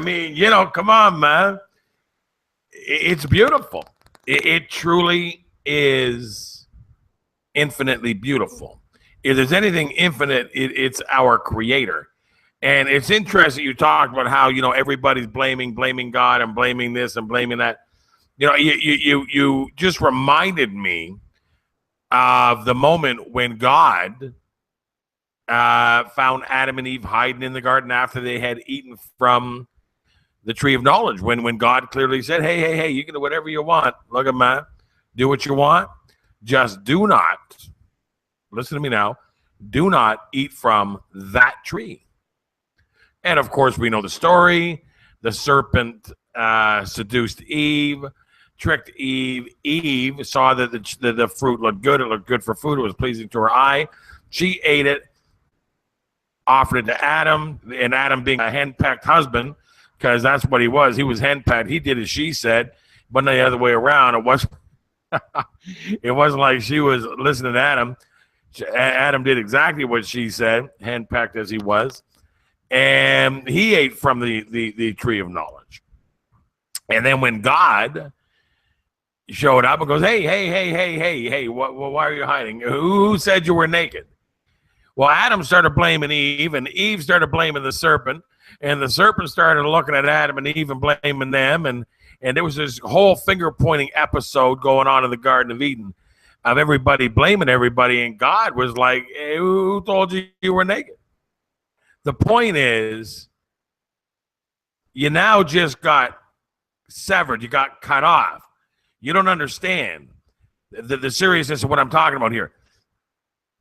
mean, you know, come on, man. It's beautiful. It truly is infinitely beautiful. If there's anything infinite, it's our Creator. And it's interesting you talked about how, you know, everybody's blaming God and blaming this and blaming that. You know, you just reminded me of the moment when God found Adam and Eve hiding in the garden after they had eaten from the tree of knowledge. When God clearly said, hey, you can do whatever you want. Look at man, do what you want. Just do not, listen to me now, do not eat from that tree. And of course, we know the story. The serpent seduced Eve, tricked Eve. Eve saw that the fruit looked good. It looked good for food. It was pleasing to her eye. She ate it, offered it to Adam, and Adam, being a henpecked husband, because that's what he was henpecked. He did as she said, but not the other way around. It wasn't like she was listening to Adam. Adam did exactly what she said, henpecked as he was. And he ate from the tree of knowledge. And then when God showed up and goes, hey, why are you hiding? Who said you were naked? Well, Adam started blaming Eve, and Eve started blaming the serpent, and the serpent started looking at Adam and Eve and blaming them, and there was this whole finger-pointing episode going on in the Garden of Eden of everybody blaming everybody, and God was like, hey, who told you were naked? The point is, you now just got severed. You got cut off. You don't understand the seriousness of what I'm talking about here.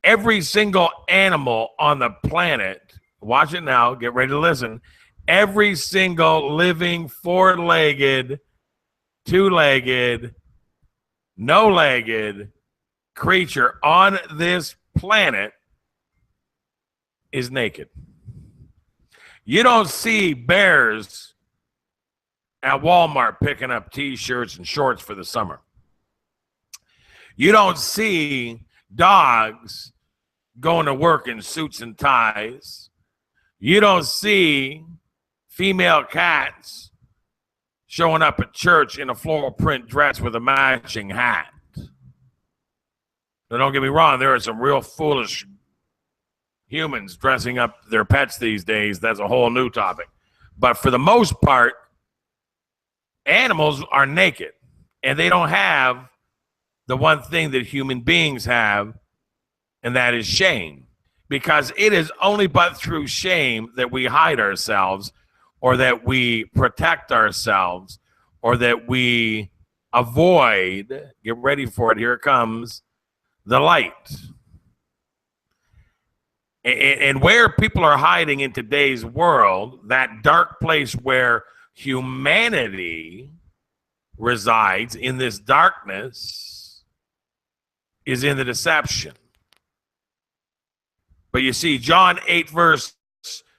Every single animal on the planet, watch it now, get ready to listen. Every single living, four-legged, two-legged, no-legged creature on this planet is naked. You don't see bears at Walmart picking up T-shirts and shorts for the summer. You don't see dogs going to work in suits and ties. You don't see female cats showing up at church in a floral print dress with a matching hat. Now, don't get me wrong, there are some real foolish humans dressing up their pets these days. That's a whole new topic. But for the most part, animals are naked, and they don't have the one thing that human beings have, and that is shame. Because it is only but through shame that we hide ourselves, or that we protect ourselves, or that we avoid, get ready for it, here it comes, the light. And where people are hiding in today's world, that dark place where humanity resides in this darkness, is in the deception. But you see, John 8 verse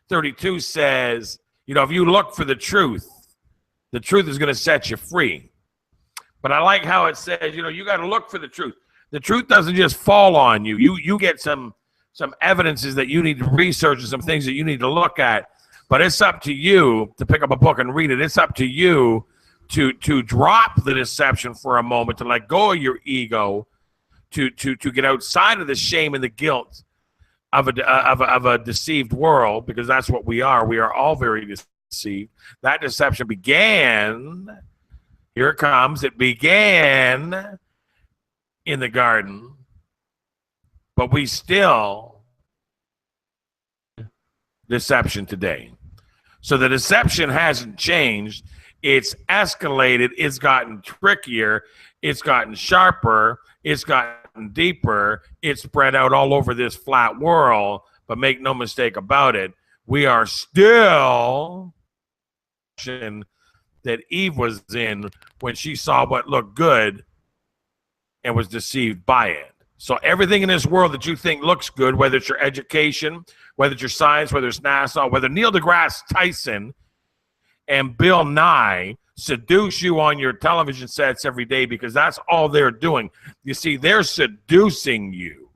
32 says, you know, if you look for the truth is going to set you free. But I like how it says, you know, you got to look for the truth. The truth doesn't just fall on you. You get some evidences that you need to research and some things that you need to look at. But it's up to you to pick up a book and read it. It's up to you to drop the deception for a moment, to let go of your ego, to get outside of the shame and the guilt of a deceived world, because that's what we are. We are all very deceived. That deception began, here it comes, it began in the garden, but we still deception today. So the deception hasn't changed. It's escalated. It's gotten trickier. It's gotten sharper. It's gotten deeper. It's spread out all over this flat world. But make no mistake about it, we are still that Eve was in when she saw what looked good and was deceived by it. So everything in this world that you think looks good, whether it's your education, whether it's your science, whether it's NASA, whether Neil deGrasse Tyson and Bill Nye seduce you on your television sets every day, because that's all they're doing. You see, they're seducing you.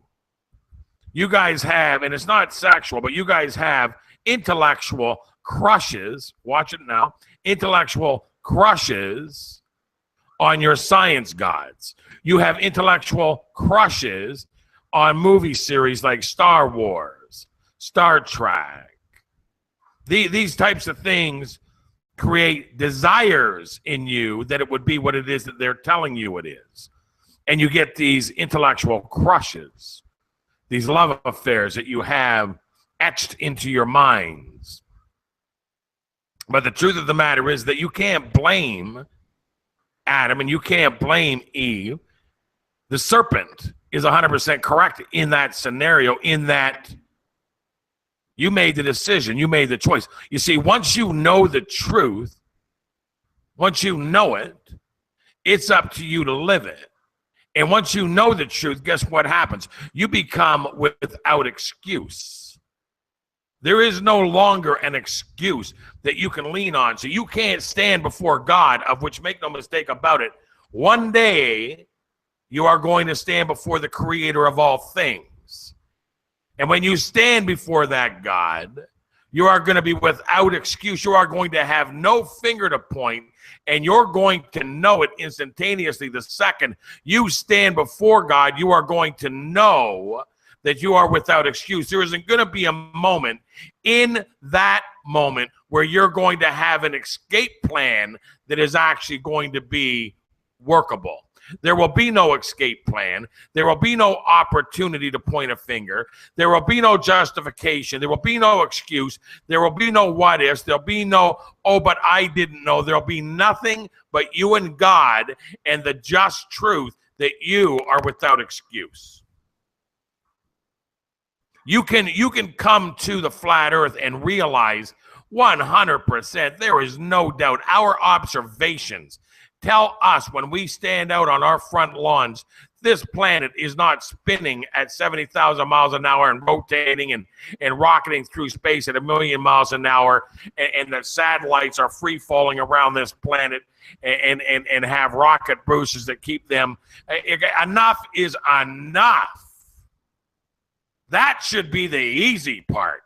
You guys have, and it's not sexual, but you guys have intellectual crushes, watch it now, intellectual crushes on your science gods. You have intellectual crushes on movie series like Star Wars, Star Trek. These types of things create desires in you that it would be what it is that they're telling you it is. And you get these intellectual crushes, these love affairs that you have etched into your minds. But the truth of the matter is that you can't blame Adam and you can't blame Eve. The serpent is 100% correct in that scenario, in that you made the decision, you made the choice. You see, once you know the truth, once you know it, it's up to you to live it. And once you know the truth, guess what happens? You become without excuse. There is no longer an excuse that you can lean on. So you can't stand before God, of which, make no mistake about it, one day you are going to stand before the creator of all things. And when you stand before that God, you are going to be without excuse. You are going to have no finger to point, and you're going to know it instantaneously. The second you stand before God, you are going to know that you are without excuse. There isn't going to be a moment in that moment where you're going to have an escape plan that is actually going to be workable. There will be no escape plan. There will be no opportunity to point a finger. There will be no justification. There will be no excuse. There will be no what ifs. There'll be no, oh, but I didn't know. There'll be nothing but you and God and the just truth that you are without excuse. You can come to the flat earth and realize 100%, there is no doubt, our observations tell us when we stand out on our front lawns, this planet is not spinning at 70,000 miles an hour and rotating and rocketing through space at 1,000,000 miles an hour, and the satellites are free falling around this planet and have rocket boosters that keep them. Enough is enough. That should be the easy part.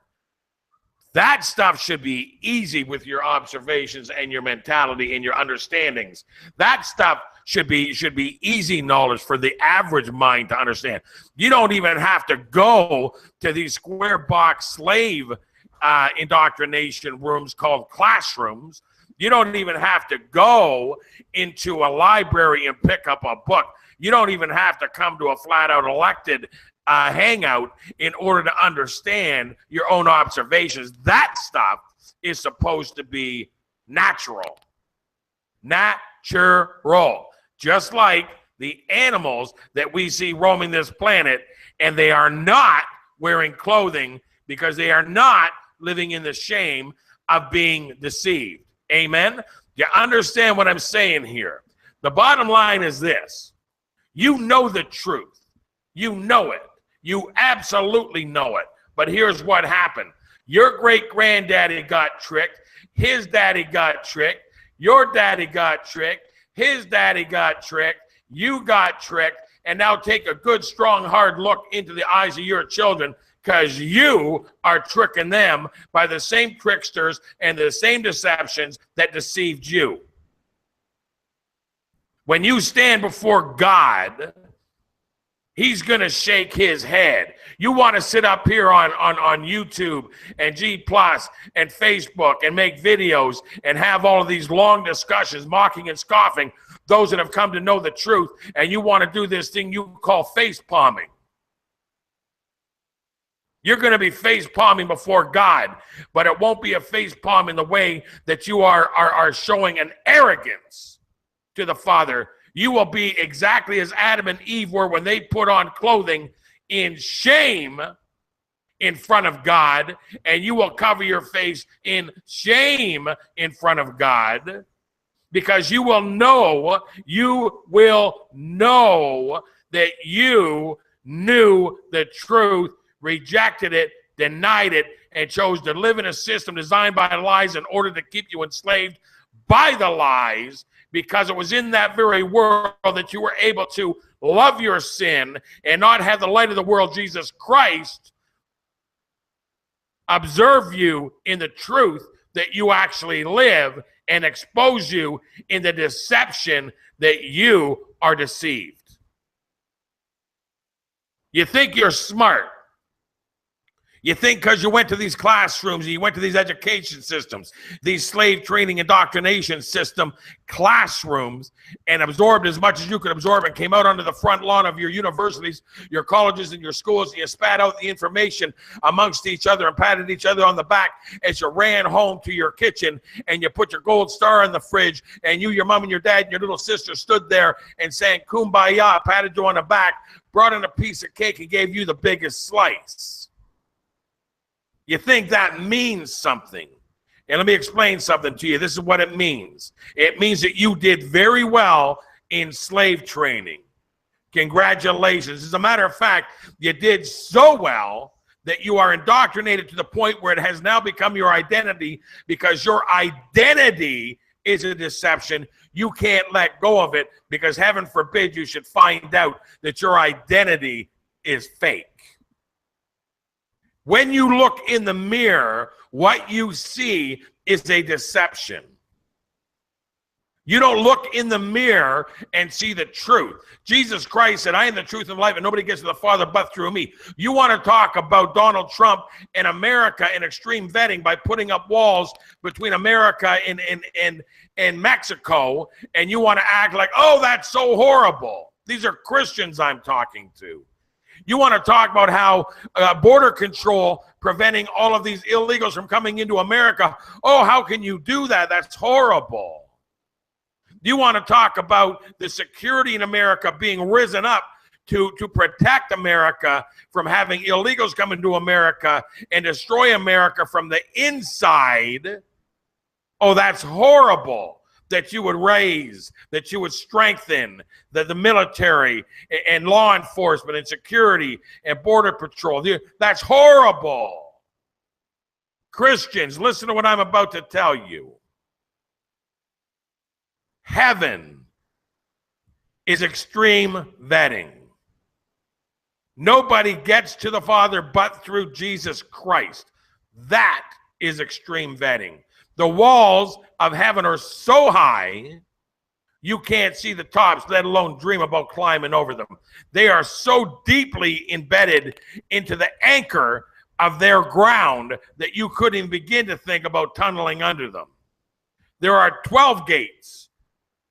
That stuff should be easy with your observations and your mentality and your understandings. That stuff should be easy knowledge for the average mind to understand. You don't even have to go to these square box slave indoctrination rooms called classrooms. You don't even have to go into a library and pick up a book. You don't even have to come to a flat out elected hangout in order to understand your own observations. That stuff is supposed to be natural. Natural. Just like the animals that we see roaming this planet, and they are not wearing clothing because they are not living in the shame of being deceived. Amen? You understand what I'm saying here? The bottom line is this. You know the truth. You know it. You absolutely know it. But here's what happened. Your great-granddaddy got tricked. His daddy got tricked. Your daddy got tricked. His daddy got tricked. You got tricked. And now take a good, strong, hard look into the eyes of your children, because you are tricking them by the same tricksters and the same deceptions that deceived you. When you stand before God, He's going to shake his head. You want to sit up here on YouTube and G+ and Facebook and make videos and have all of these long discussions, mocking and scoffing those that have come to know the truth, and you want to do this thing you call face palming. You're going to be face palming before God, but it won't be a face palm in the way that you are showing an arrogance to the Father. You will be exactly as Adam and Eve were when they put on clothing, in shame in front of God, and you will cover your face in shame in front of God, because you will know that you knew the truth, rejected it, denied it, and chose to live in a system designed by lies in order to keep you enslaved by the lies, because it was in that very world that you were able to love your sin and not have the light of the world, Jesus Christ, observe you in the truth that you actually live and expose you in the deception that you are deceived. You think you're smart. You think because you went to these classrooms, you went to these education systems, these slave training indoctrination system classrooms, and absorbed as much as you could absorb and came out onto the front lawn of your universities, your colleges, and your schools, and you spat out the information amongst each other and patted each other on the back as you ran home to your kitchen, and you put your gold star in the fridge, and you, your mom, and your dad, and your little sister stood there and sang Kumbaya, patted you on the back, brought in a piece of cake, and gave you the biggest slice. You think that means something. And let me explain something to you. This is what it means. It means that you did very well in slave training. Congratulations. As a matter of fact, you did so well that you are indoctrinated to the point where it has now become your identity, because your identity is a deception. You can't let go of it, because heaven forbid you should find out that your identity is fake. When you look in the mirror, what you see is a deception. You don't look in the mirror and see the truth. Jesus Christ said, I am the truth and life, and nobody gets to the Father but through me. You want to talk about Donald Trump and America and extreme vetting by putting up walls between America and Mexico, and you want to act like, oh, that's so horrible. These are Christians I'm talking to. You want to talk about how border control preventing all of these illegals from coming into America. Oh, how can you do that? That's horrible. You want to talk about the security in America being risen up to protect America from having illegals come into America and destroy America from the inside. Oh, that's horrible. That you would raise, that you would strengthen the military and law enforcement and security and border patrol. That's horrible. Christians, listen to what I'm about to tell you. Heaven is extreme vetting. Nobody gets to the Father but through Jesus Christ. That is extreme vetting. The walls of heaven are so high, you can't see the tops, let alone dream about climbing over them. They are so deeply embedded into the anchor of their ground that you couldn't even begin to think about tunneling under them. There are 12 gates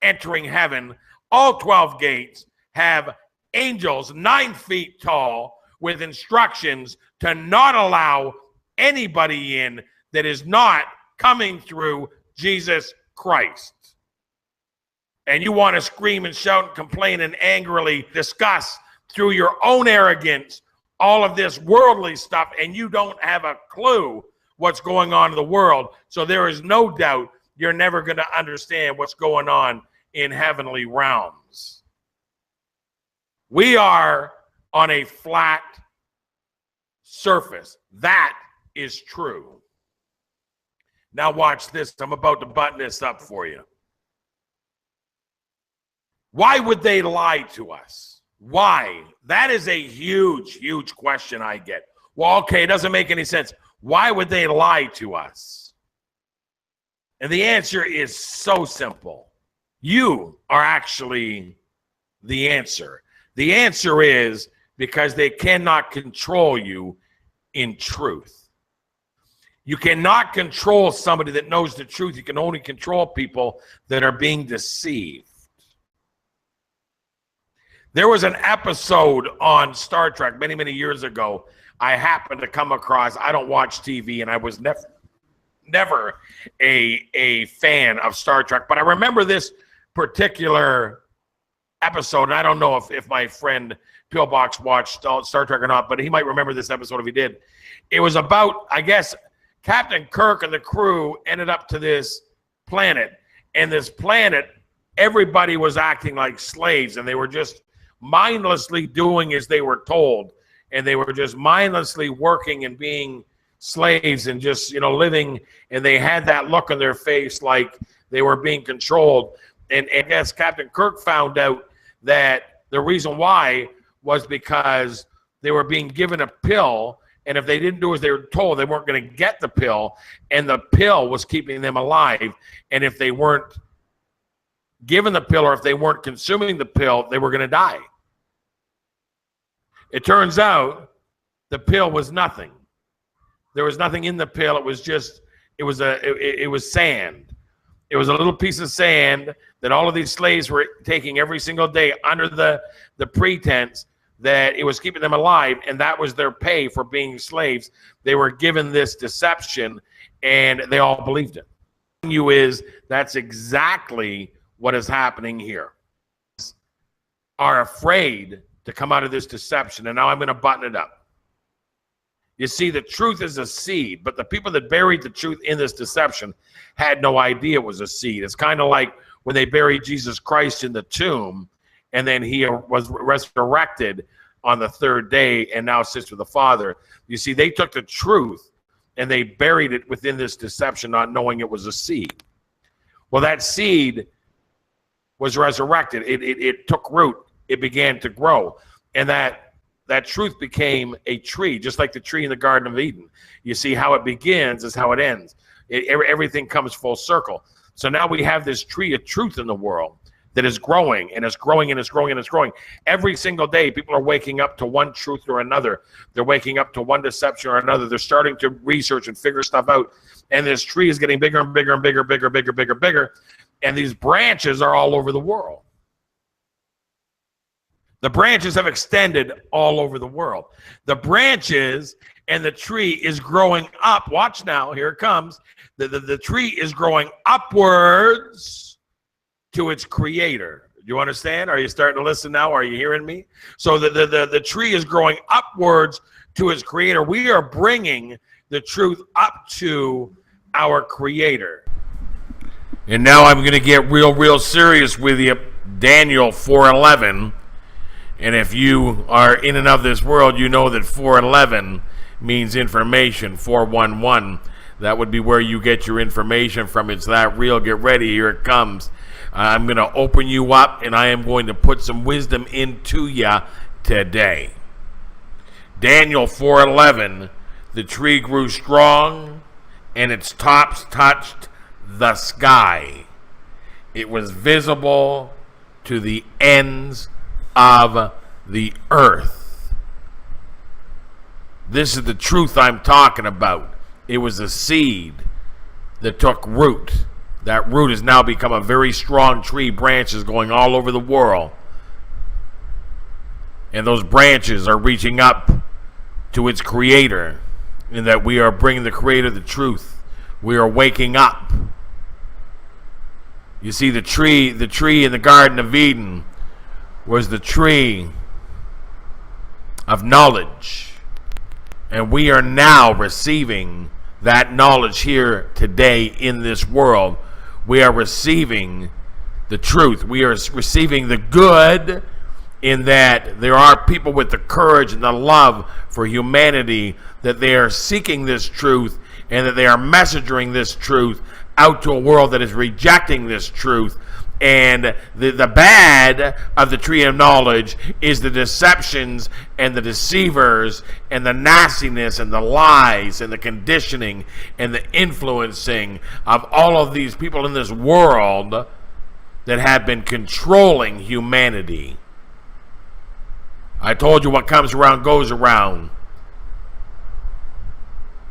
entering heaven. All 12 gates have angels 9 feet tall with instructions to not allow anybody in that is not coming through Jesus Christ. And you want to scream and shout and complain and angrily discuss through your own arrogance all of this worldly stuff, and you don't have a clue what's going on in the world. So there is no doubt you're never going to understand what's going on in heavenly realms. We are on a flat surface. That is true. Now watch this. I'm about to button this up for you. Why would they lie to us? Why? That is a huge, huge question I get. Well, okay, it doesn't make any sense. Why would they lie to us? And the answer is so simple. You are actually the answer. The answer is because they cannot control you in truth. You cannot control somebody that knows the truth. You can only control people that are being deceived. There was an episode on Star Trek many, many years ago I happened to come across. I don't watch TV, and I was never a fan of Star Trek. But I remember this particular episode, and I don't know if my friend Pillbox watched Star Trek or not, but he might remember this episode if he did. It was about, I guess, Captain Kirk and the crew ended up to this planet, and this planet, everybody was acting like slaves, and they were just mindlessly doing as they were told, and they were just mindlessly working and being slaves and just, living, and they had that look on their face like they were being controlled. And I guess Captain Kirk found out that the reason why was because they were being given a pill, And if they didn't do as they were told, they weren't going to get the pill, and the pill was keeping them alive. And if they weren't given the pill, or if they weren't consuming the pill, they were going to die. It turns out the pill was nothing. There was nothing in the pill. It was just, it was sand. It was a little piece of sand that all of these slaves were taking every single day under the pretense that it was keeping them alive, and that was their pay for being slaves. They were given this deception, and they all believed it. That's exactly what is happening here. Are afraid to come out of this deception, and now I'm going to button it up. You see, the truth is a seed, but the people that buried the truth in this deception had no idea it was a seed. It's kind of like when they buried Jesus Christ in the tomb, and then he was resurrected on the third day and now sits with the Father. You see, they took the truth and they buried it within this deception, not knowing it was a seed. Well, that seed was resurrected. It took root. It began to grow. And that truth became a tree, just like the tree in the Garden of Eden. You see, how it begins is how it ends. Everything comes full circle. So now we have this tree of truth in the world that is growing, and it's growing, and it's growing, and it's growing. Every single day, people are waking up to one truth or another. They're waking up to one deception or another. They're starting to research and figure stuff out. And this tree is getting bigger and bigger and bigger, bigger, bigger, bigger, bigger. And these branches are all over the world. The branches have extended all over the world. The branches and the tree is growing up. Watch now, here it comes. The tree is growing upwards to its creator. Do you understand? Are you starting to listen now? Are you hearing me? So the tree is growing upwards to its creator. We are bringing the truth up to our creator. And now I'm going to get real serious with you. Daniel 4:11. And if you are in and of this world, you know that 4:11 means information. 411, that would be where you get your information from. It's that real. Get ready. Here it comes. I'm going to open you up, and I am going to put some wisdom into you today. Daniel 4:11, the tree grew strong, and its tops touched the sky. It was visible to the ends of the earth. This is the truth I'm talking about. It was a seed that took root. That root has now become a very strong tree, branches going all over the world. And those branches are reaching up to its creator, in that we are bringing the creator the truth. We are waking up. You see, the tree in the Garden of Eden was the tree of knowledge. And we are now receiving that knowledge here today in this world. We are receiving the truth. We are receiving the good, in that there are people with the courage and the love for humanity, that they are seeking this truth, and that they are messaging this truth out to a world that is rejecting this truth. And the bad of the tree of knowledge is the deceptions and the deceivers and the nastiness and the lies and the conditioning and the influencing of all of these people in this world that have been controlling humanity. I told you what comes around goes around.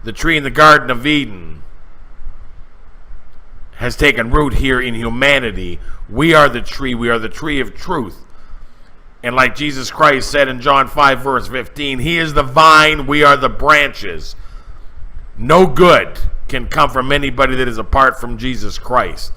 The tree in the Garden of Eden has taken root here in humanity. We are the tree. We are the tree of truth. And like Jesus Christ said in John 5 verse 15, he is the vine, we are the branches. No good can come from anybody that is apart from Jesus Christ.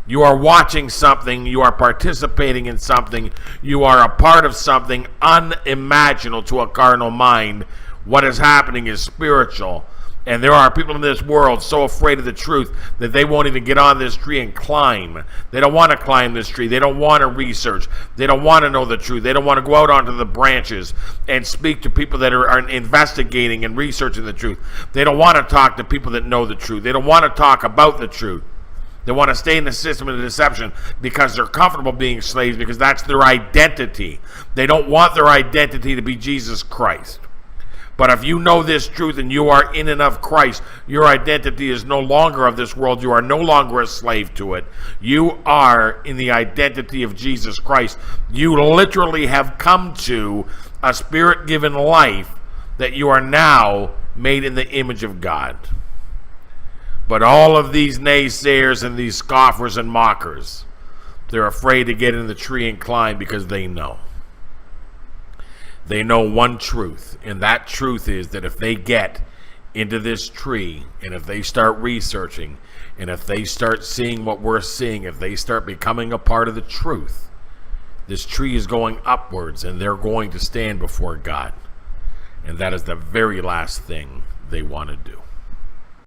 You are watching something, you are participating in something, you are a part of something unimaginable to a carnal mind. What is happening is spiritual. And there are people in this world so afraid of the truth that they won't even get on this tree and climb. They don't want to climb this tree. They don't want to research. They don't want to know the truth. They don't want to go out onto the branches and speak to people that are investigating and researching the truth. They don't want to talk to people that know the truth. They don't want to talk about the truth. They want to stay in the system of deception because they're comfortable being slaves, because that's their identity. They don't want their identity to be Jesus Christ. But if you know this truth and you are in and of Christ, your identity is no longer of this world. You are no longer a slave to it. You are in the identity of Jesus Christ. You literally have come to a spirit-given life that you are now made in the image of God. But all of these naysayers and these scoffers and mockers, they're afraid to get in the tree and climb because they know. They know one truth, and that truth is that if they get into this tree, and if they start researching, and if they start seeing what we're seeing, if they start becoming a part of the truth, this tree is going upwards, and they're going to stand before God. And that is the very last thing they want to do.